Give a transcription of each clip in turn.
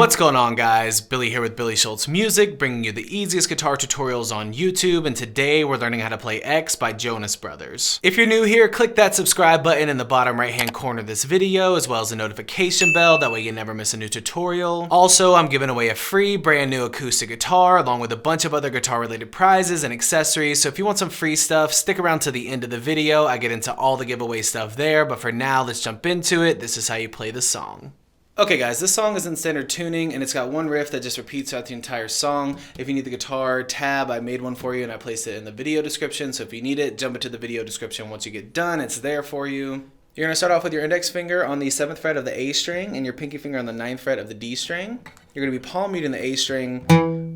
What's going on, guys? Billy here with Billy Schultz Music, bringing you the easiest guitar tutorials on YouTube, and today we're learning how to play X by Jonas Brothers. If you're new here, click that subscribe button in the bottom right hand corner of this video, as well as the notification bell, that way you never miss a new tutorial. Also, I'm giving away a free brand new acoustic guitar, along with a bunch of other guitar related prizes and accessories, so if you want some free stuff, stick around to the end of the video. I get into all the giveaway stuff there, but for now, let's jump into it. This is how you play the song. Okay guys, this song is in standard tuning and it's got one riff that just repeats throughout the entire song. If you need the guitar tab, I made one for you and I placed it in the video description, so if you need it, jump into the video description once you get done. It's there for you. You're going to start off with your index finger on the 7th fret of the A string and your pinky finger on the 9th fret of the D string. You're going to be palm muting the A string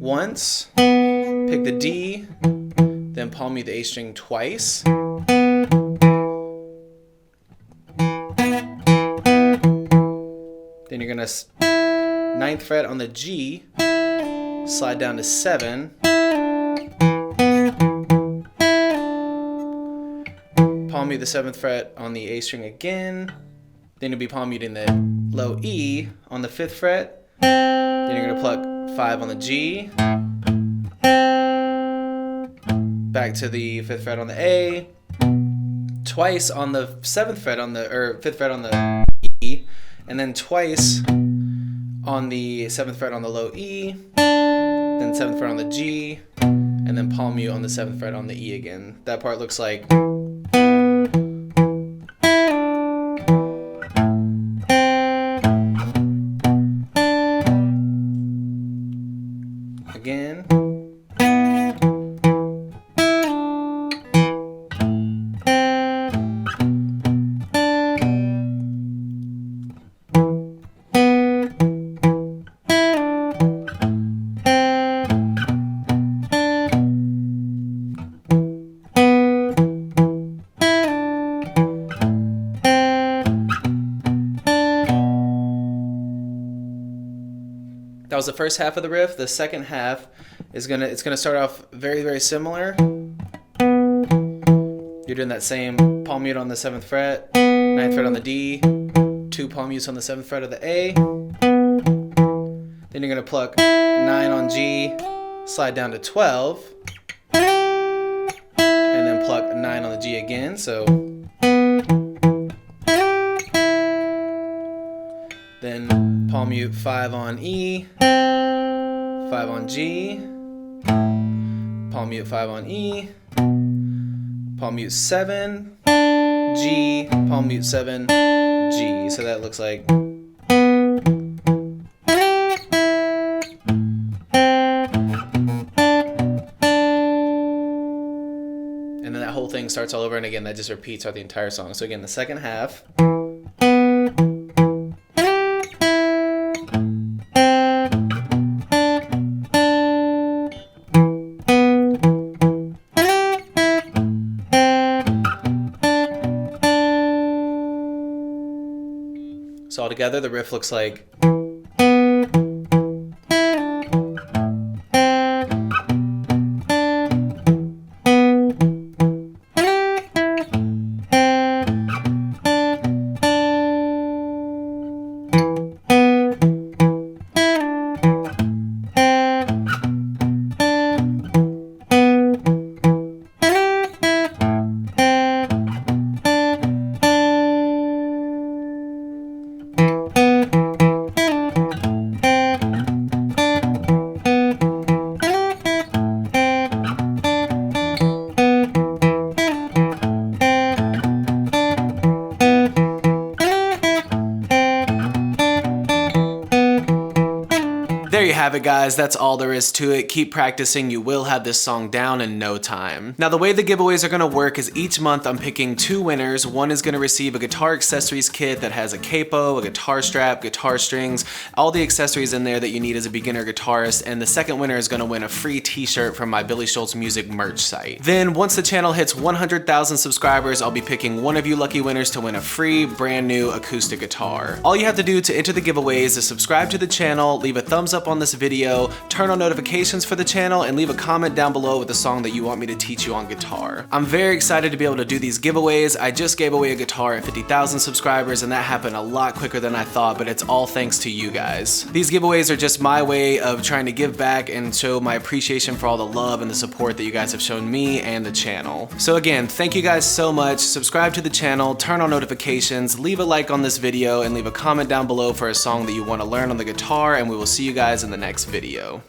once, pick the D, then palm mute the A string twice. Then you're going to 9th fret on the G, slide down to 7, palm mute the 7th fret on the A string again, then you'll be palm muting the low E on the 5th fret, then you're going to pluck 5 on the G, back to the 5th fret on the A, twice on the 7th fret on the, or 5th fret on the E, and then twice on the 7th fret on the low E, then 7th fret on the G, and then palm mute on the 7th fret on the E again. That part looks like again. That was the first half of the riff. The second half is gonna start off very, very similar. You're doing that same palm mute on the 7th fret, 9th fret on the D, 2 palm mutes on the 7th fret of the A. Then you're gonna pluck 9 on G, slide down to 12, and then pluck 9 on the G again. So then palm mute 5 on E, 5 on G, palm mute 5 on E, palm mute 7, G, palm mute 7, G. So that looks like. And then that whole thing starts all over, and again, that just repeats throughout the entire song. So again, the second half. So altogether, the riff looks like. There you have it, guys. That's all there is to it. Keep practicing. You will have this song down in no time. Now, the way the giveaways are going to work is each month I'm picking 2 winners. One is going to receive a guitar accessories kit that has a capo, a guitar strap, guitar strings, all the accessories in there that you need as a beginner guitarist. And the second winner is going to win a free t-shirt from my Billy Schultz Music merch site. Then once the channel hits 100,000 subscribers, I'll be picking one of you lucky winners to win a free brand new acoustic guitar. All you have to do to enter the giveaways is subscribe to the channel, leave a thumbs up on this video, turn on notifications for the channel, and leave a comment down below with a song that you want me to teach you on guitar. I'm very excited to be able to do these giveaways. I just gave away a guitar at 50,000 subscribers, and that happened a lot quicker than I thought, but it's all thanks to you guys. These giveaways are just my way of trying to give back and show my appreciation for all the love and the support that you guys have shown me and the channel. So again, thank you guys so much. Subscribe to the channel, turn on notifications, leave a like on this video, and leave a comment down below for a song that you want to learn on the guitar, and we will see you guys in the next video.